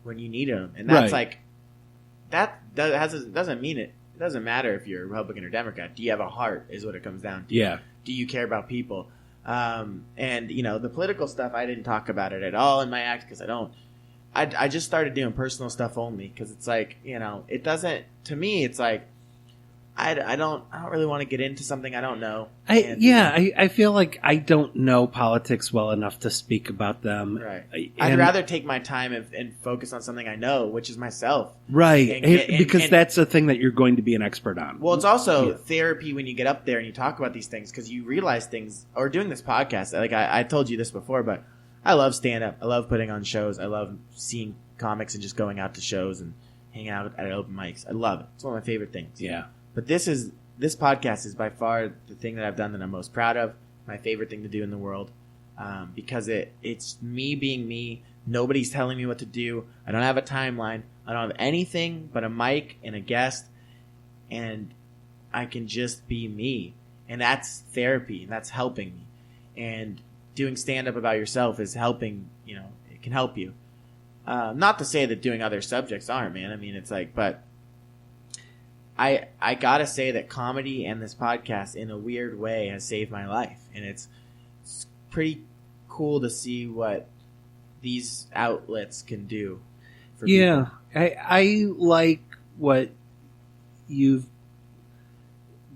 when you need them. And that's Right. like, doesn't mean it. It doesn't matter if you're a Republican or Democrat. Do you have a heart is what it comes down to. Yeah. Do you care about people? And, you know, the political stuff, I didn't talk about it at all in my act because I don't. I just started doing personal stuff only because it's like, you know, it doesn't, to me, it's like, I don't really want to get into something I don't know. I feel like I don't know politics well enough to speak about them. Right. I'd rather take my time and focus on something I know, which is myself. Right. Because that's the thing that you're going to be an expert on. Well, it's also therapy when you get up there and you talk about these things because you realize things, or doing this podcast. Like I told you this before, but I love stand-up. I love putting on shows. I love seeing comics and just going out to shows and hanging out at open mics. I love it. It's one of my favorite things. Yeah. But this podcast is by far the thing that I've done that I'm most proud of. My favorite thing to do in the world, because it's me being me. Nobody's telling me what to do. I don't have a timeline. I don't have anything but a mic and a guest, and I can just be me. And that's therapy, and that's helping me. And doing stand-up about yourself is helping. You know, it can help you. Not to say that doing other subjects aren't, man. I mean, it's like, but. I gotta say that comedy and this podcast, in a weird way, has saved my life, and it's pretty cool to see what these outlets can do. For people. I like what you've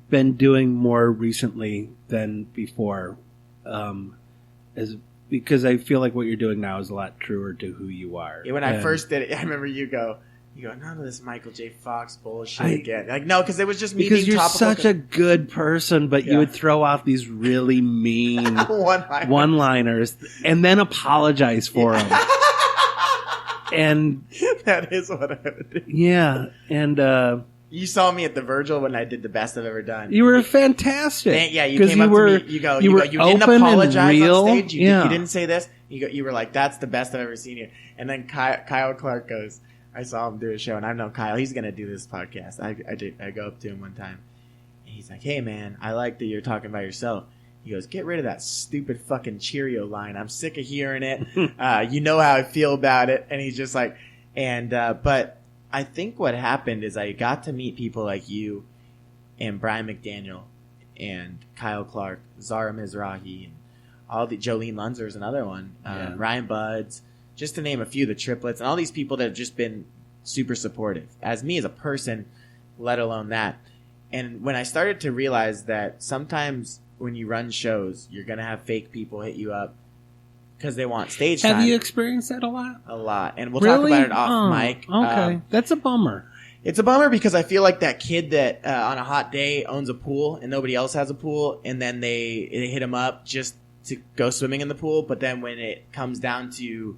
been doing more recently than before, because I feel like what you're doing now is a lot truer to who you are. Yeah, when I first did it, I remember you go, none of this Michael J. Fox bullshit again. Like, no, because it was just me being topical. Because you're such a good person, but you would throw out these really mean one-liners and then apologize for them. And that is what I would do. Yeah, and you saw me at the Virgil when I did the best I've ever done. You were fantastic. Yeah, you came up to me. You didn't apologize on stage. You didn't say this. You were like, "That's the best I've ever seen you." And then Kyle Clark goes. I saw him do a show, and I know Kyle. He's going to do this podcast. I go up to him one time, and he's like, "Hey, man, I like that you're talking about yourself." He goes, "Get rid of that stupid fucking Cheerio line. I'm sick of hearing it. You know how I feel about it." And he's just like, but I think what happened is I got to meet people like you and Brian McDaniel and Kyle Clark, Zara Mizrahi, and Jolene Lunzer is another one, Ryan Buds. Just to name a few, the triplets, and all these people that have just been super supportive. As me as a person, let alone that. And when I started to realize that sometimes when you run shows, you're going to have fake people hit you up because they want stage time. Have you experienced that a lot? A lot. And we'll talk about it off mic. Okay. That's a bummer. It's a bummer because I feel like that kid that on a hot day owns a pool and nobody else has a pool, and then they hit him up just to go swimming in the pool. But then when it comes down to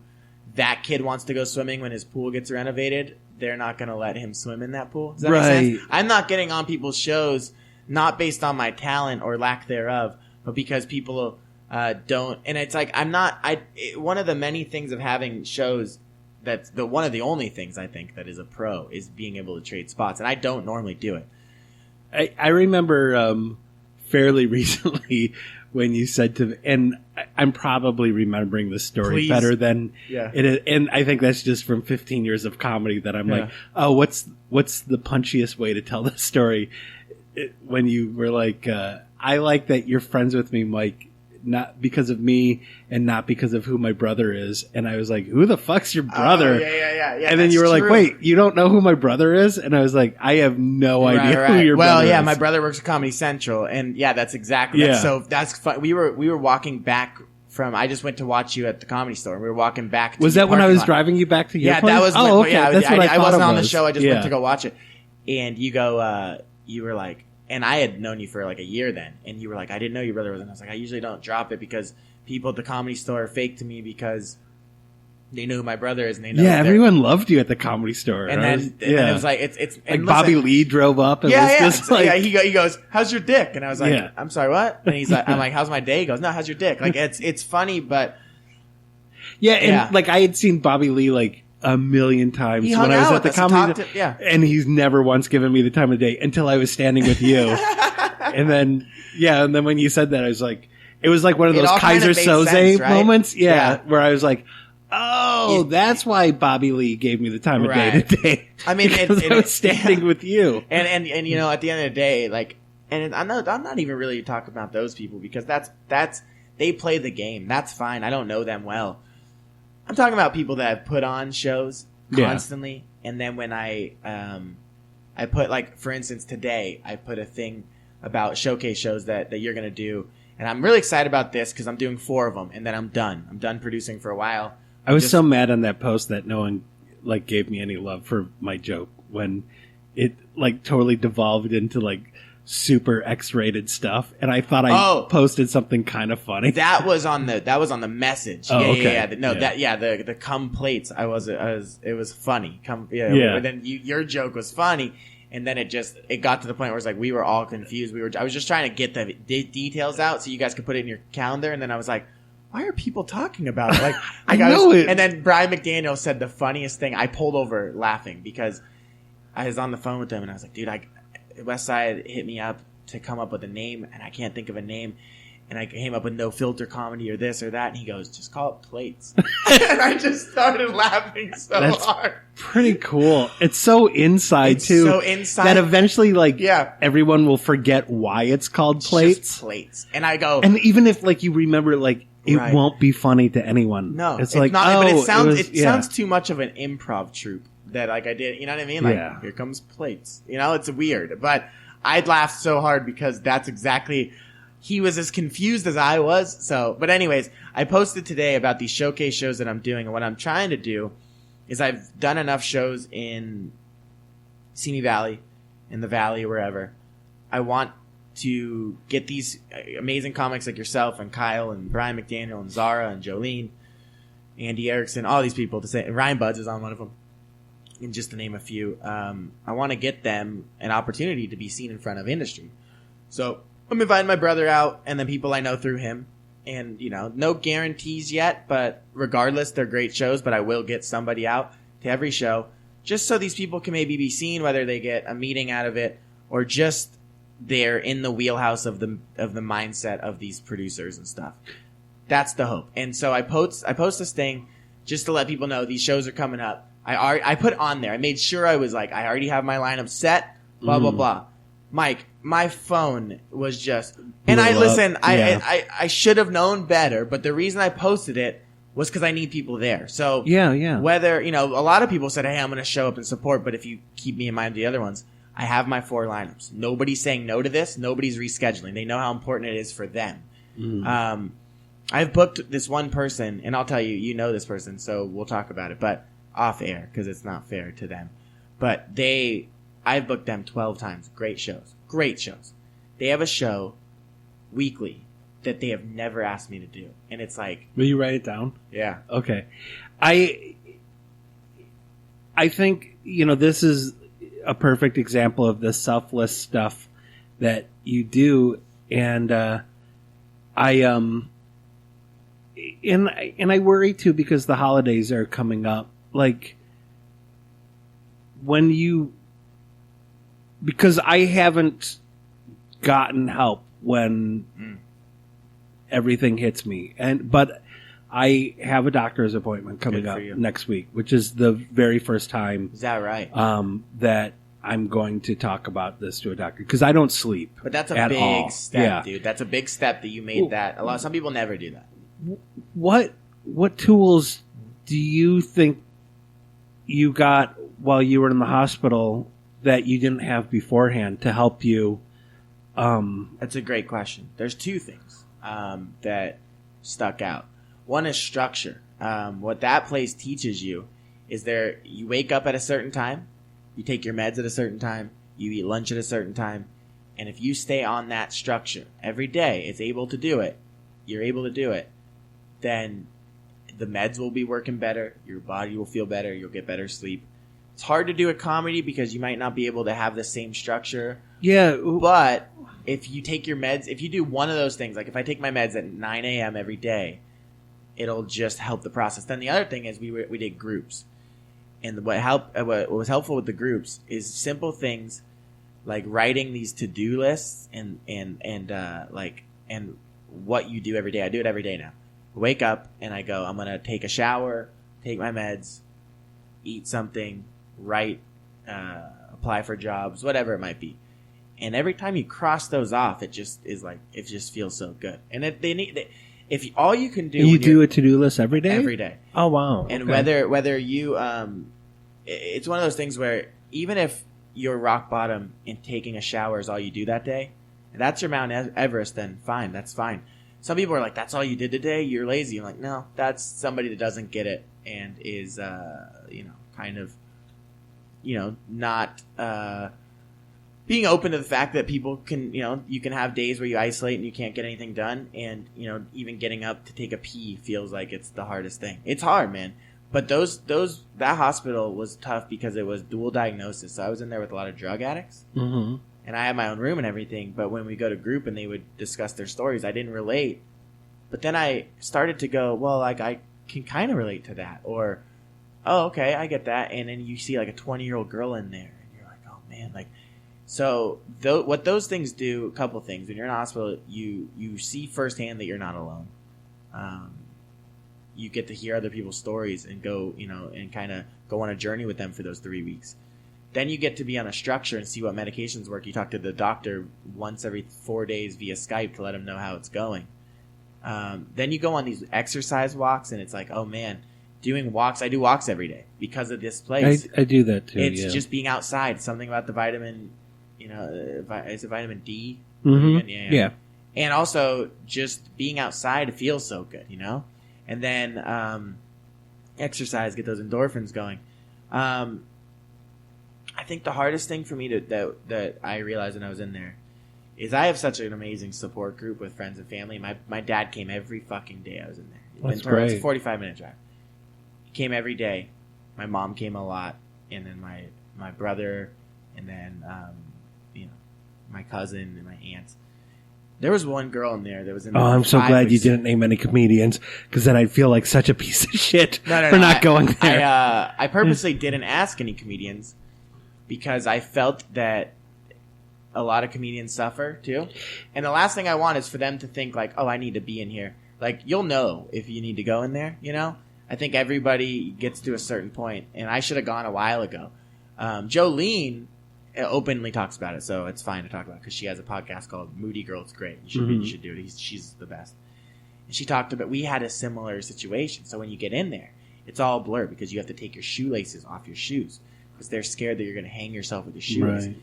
that kid wants to go swimming when his pool gets renovated, they're not going to let him swim in that pool. Does that make sense? I'm not getting on people's shows not based on my talent or lack thereof, but because people don't. And it's like one of the many things of having shows that's one of the only things I think that is a pro is being able to trade spots, and I don't normally do it. I remember fairly recently when you said to, and I'm probably remembering the story better than it is, and I think that's just from 15 years of comedy that I'm like, oh, what's the punchiest way to tell this story? When you were like, I like that you're friends with me, Mike, not because of me and not because of who my brother is. And I was like, who the fuck's your brother? Yeah. And then you were like, wait, you don't know who my brother is? And I was like, I have no idea who your brother is. Well, yeah, my brother works at Comedy Central, and that's exactly that. So that's fun. We were walking back from, I just went to watch you at the Comedy Store. We were walking back to Was that when I was driving you back to your place? That was okay. That's what I wasn't on the show. I just went to go watch it. And you go, you were like, and I had known you for like a year then, and you were like, I didn't know your brother was in. I was like, I usually don't drop it because people at the Comedy Store are fake to me because they know who my brother is and they know. Yeah, everyone loved you at the Comedy Store. And then it was like it's like Bobby Lee drove up and was just like, he goes, "How's your dick?" And I was like, "I'm sorry, what?" And he's like, "I'm like, how's my day?" He goes, "No, how's your dick?" Like it's funny, but and like I had seen Bobby Lee like a million times when I was at the Comedy Store, and he's never once given me the time of day until I was standing with you. and then when you said that, I was like, it was like one of those Kaiser Soze moments, where I was like, Oh, that's why Bobby Lee gave me the time of day today. I mean, I was standing with you. And you know, at the end of the day, like, and I'm not even really talking about those people because that's they play the game. That's fine. I don't know them well. I'm talking about people that have put on shows constantly, and then when I put, like, for instance, today I put a thing about showcase shows that you're gonna do, and I'm really excited about this because I'm doing 4 of them, and then I'm done. I'm done producing for a while. I was so mad on that post that no one like gave me any love for my joke when it like totally devolved into like super X-rated stuff, and I thought I posted something kind of funny. That was on the message. Oh, yeah, okay. The cum plates. It was funny. But then your joke was funny, and then it got to the point where it's like we were all confused. I was just trying to get the details out so you guys could put it in your calendar, and then I was like, why are people talking about it? Like, I know it. And then Brian McDaniel said the funniest thing. I pulled over laughing because I was on the phone with him, and I was like, dude, Westside hit me up to come up with a name, and I can't think of a name. And I came up with No Filter Comedy or this or that, and he goes, just call it Plates. And I just started laughing That's hard. Pretty cool. It's so inside, too. So inside. That eventually, like, everyone will forget why it's called Plates. Just Plates. And I go... And even if, like, you remember, like, it won't be funny to anyone. No. It's like, not, but it sounds too much of an improv troupe that, like, I did. You know what I mean? Like, here comes Plates. You know, it's weird. But I'd laughed so hard because that's exactly... He was as confused as I was. So, but anyways, I posted today about these showcase shows that I'm doing. And what I'm trying to do is I've done enough shows in Simi Valley, in the Valley, or wherever. I want to get these amazing comics like yourself and Kyle and Brian McDaniel and Zara and Jolene, Andy Erickson, all these people to say, Ryan Buds is on one of them, and just to name a few. I want to get them an opportunity to be seen in front of industry. So I'm inviting my brother out and then people I know through him. And, you know, no guarantees yet, but regardless, they're great shows. But I will get somebody out to every show just so these people can maybe be seen, whether they get a meeting out of it or just they're in the wheelhouse of the mindset of these producers and stuff. That's the hope. And so I post this thing just to let people know these shows are coming up. I put on there. I made sure I was like, I already have my lineup set, blah, blah, blah. Mike, my phone was just, and I should have known better, but the reason I posted it was because I need people there. So whether, you know, a lot of people said, hey, I'm going to show up and support, but if you keep me in mind of the other ones, I have my 4 lineups. Nobody's saying no to this. Nobody's rescheduling. They know how important it is for them. I've booked this one person, and I'll tell you, you know this person, so we'll talk about it, but off air because it's not fair to them. But I've booked them 12 times. Great shows. They have a show weekly that they have never asked me to do. And it's like... Will you write it down? Yeah. Okay. I think, you know, this is a perfect example of the selfless stuff that you do. And I worry, too, because the holidays are coming up. Like, when you... Because I haven't gotten help when everything hits me, but I have a doctor's appointment coming up next week, which is the very first time. Is that right? That I'm going to talk about this to a doctor because I don't sleep. But that's a big step, dude. That's a big step that you made. Some people never do that. What tools do you think you got while you were in the hospital that you didn't have beforehand to help you? That's a great question. There's 2 things that stuck out. One is structure. What that place teaches you is you wake up at a certain time, you take your meds at a certain time, you eat lunch at a certain time, and if you stay on that structure every day, you're able to do it, then the meds will be working better, your body will feel better, you'll get better sleep. It's hard to do a comedy because you might not be able to have the same structure. Yeah. But if you take your meds, if you do one of those things, like if I take my meds at 9 a.m. every day, it'll just help the process. Then the other thing is we did groups. And what was helpful with the groups is simple things like writing these to-do lists and what you do every day. I do it every day now. I wake up and I go, I'm going to take a shower. take my meds, eat something, write, apply for jobs, whatever it might be. And every time you cross those off, it just feels so good. And all you can do, and you do a to-do list every day. Every day. Oh wow! And whether you, it's one of those things where even if you're rock bottom and taking a shower is all you do that day, and that's your Mount Everest, then fine, that's fine. Some people are like, "That's all you did today? You're lazy." I'm like, no, that's somebody that doesn't get it and is, kind of, not. Being open to the fact that people can, you can have days where you isolate and you can't get anything done. And, even getting up to take a pee feels like it's the hardest thing. It's hard, man. But that hospital was tough because it was dual diagnosis. So I was in there with a lot of drug addicts. Mm-hmm. And I had my own room and everything. But when we go to group and they would discuss their stories, I didn't relate. But then I started to go, well, like, I can kind of relate to that. Or, oh, okay, I get that. And then you see like a 20-year-old girl in there. And you're like, oh, man, like. So what those things do, a couple things. When you're in a hospital, you see firsthand that you're not alone. You get to hear other people's stories and go, and kind of go on a journey with them for those 3 weeks. Then you get to be on a structure and see what medications work. You talk to the doctor once every 4 days via Skype to let him know how it's going. Then you go on these exercise walks, and it's like, oh man, doing walks. I do walks every day because of this place. I do that too. It's just being outside. Something about the vitamin. Is it vitamin D? Mm-hmm. Yeah. And also just being outside feels so good, And then exercise, get those endorphins going. I think the hardest thing for me that I realized when I was in there is I have such an amazing support group with friends and family. My dad came every fucking day I was in there. That's great. It's a 45-minute drive. He came every day. My mom came a lot, and then my brother, and then my cousin and my aunts. There was one girl in there that was in there. Oh, I'm so glad you didn't name any comedians, because then I'd feel like such a piece of shit for not going there. I purposely didn't ask any comedians because I felt that a lot of comedians suffer too. And the last thing I want is for them to think like, oh, I need to be in here. Like, you'll know if you need to go in there, I think everybody gets to a certain point, and I should have gone a while ago. Jolene openly talks about it, so it's fine to talk about because she has a podcast called Moody Girl. It's great. You should do it. She's the best. And she talked about, we had a similar situation. So when you get in there, it's all blurred because you have to take your shoelaces off your shoes because they're scared that you're going to hang yourself with your shoelaces. Right.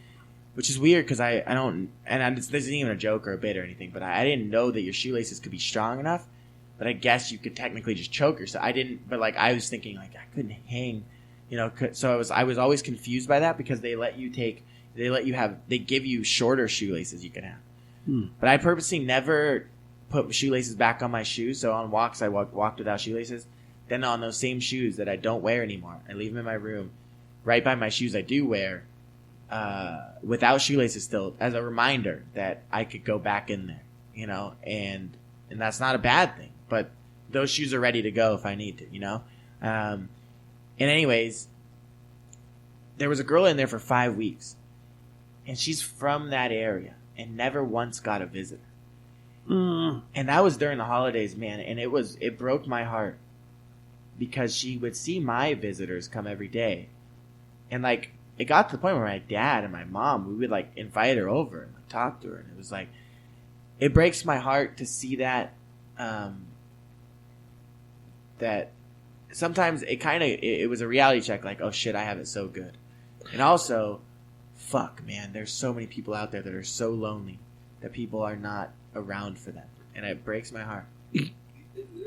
Which is weird because I don't, and this isn't even a joke or a bit or anything, but I didn't know that your shoelaces could be strong enough. But I guess you could technically just choke yourself. I didn't, but like I was thinking like I couldn't hang. So I was always confused by that because they give you shorter shoelaces you can have. But I purposely never put shoelaces back on my shoes. So on walks, I walked without shoelaces. Then on those same shoes that I don't wear anymore, I leave them in my room right by my shoes I do wear without shoelaces still as a reminder that I could go back in there, and that's not a bad thing. But those shoes are ready to go if I need to, And anyways, there was a girl in there for 5 weeks, and she's from that area and never once got a visitor. And that was during the holidays, man, and it broke my heart because she would see my visitors come every day. And like it got to the point where my dad and my mom, we would like invite her over and like, talk to her, and it was like it breaks my heart to see that that sometimes it was a reality check, like, oh shit, I have it so good. And also, fuck, man, there's so many people out there that are so lonely that people are not around for them. And it breaks my heart.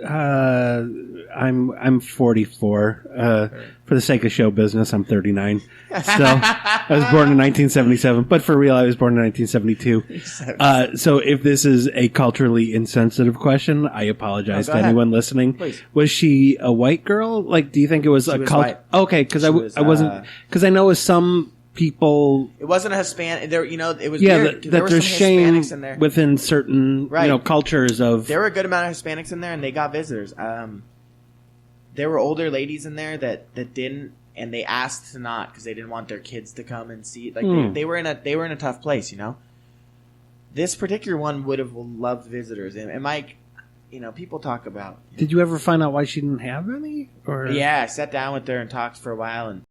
I'm 44. For the sake of show business, I'm 39. So I was born in 1977, but for real, I was born in 1972. So if this is a culturally insensitive question, I apologize to anyone listening. Please. Was she a white girl? Like, do you think it was a cult? Okay, because I wasn't, because I know with some people, it wasn't a Hispanic. There, it was weird. That there's shame in there within certain cultures of. There were a good amount of Hispanics in there, and they got visitors. There were older ladies in there that didn't, and they asked to not because they didn't want their kids to come and see it. Like they were in a tough place, This particular one would have loved visitors, and Mike, people talk about. Did you ever find out why she didn't have any? Or yeah, I sat down with her and talked for a while, and